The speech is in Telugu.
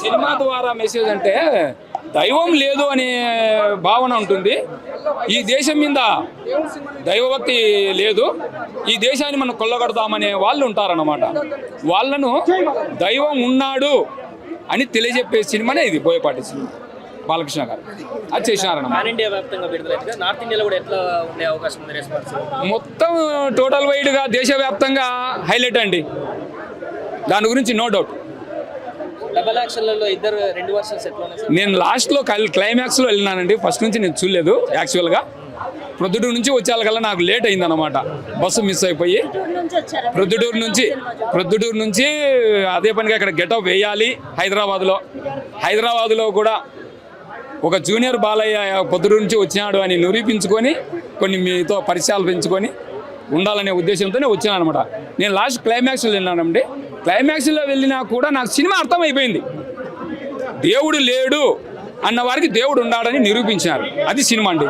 సినిమా ద్వారా మెసేజ్ అంటే దైవం లేదు అనే భావన ఉంటుంది. ఈ దేశం మీద దైవభక్తి లేదు, ఈ దేశాన్ని మనం కొల్లగొడతామనే వాళ్ళు ఉంటారన్నమాట. వాళ్ళను దైవం ఉన్నాడు అని తెలియజెప్పే సినిమానే ఇది బోయపాటి సినిమా, బాలకృష్ణ గారు అది చేసినారన్నమాట. నార్త్ ఇండియాలో కూడా ఎట్లా ఉండే అవకాశం ఉంది రెస్పాన్స్? మొత్తం టోటల్ వైడ్గా దేశవ్యాప్తంగా హైలైట్ అండి, దాని గురించి నో డౌట్. డబల్ యాక్షన్లలో ఇద్దరు రెండు వర్షన్స్ ఎట్లా ఉన్నాయి సార్? నేను లాస్ట్లో క్లైమాక్స్లో వెళ్ళినానండి, ఫస్ట్ నుంచి నేను చూడలేదు. యాక్చువల్గా ప్రొద్దుటూరు నుంచి వచ్చేకల్లా నాకు లేట్ అయిందన్నమాట, బస్సు మిస్ అయిపోయి. ప్రొద్దుటూరు నుంచి అదే పనిగా ఇక్కడ గెటప్ వేయాలి. హైదరాబాద్లో కూడా ఒక జూనియర్ బాలయ్య పొద్దుటూరు నుంచి వచ్చినాడు అని నిరూపించుకొని కొన్ని మీతో పరిచయాలు పెంచుకొని ఉండాలనే ఉద్దేశంతోనే వచ్చాను అనమాట. నేను లాస్ట్ క్లైమాక్స్లో వెళ్ళినానండి. క్లైమాక్స్లో వెళ్ళినా కూడా నాకు సినిమా అర్థమైపోయింది. దేవుడు లేడు అన్న వారికి దేవుడు ఉన్నాడని నిరూపించినారు, అది సినిమా అండి.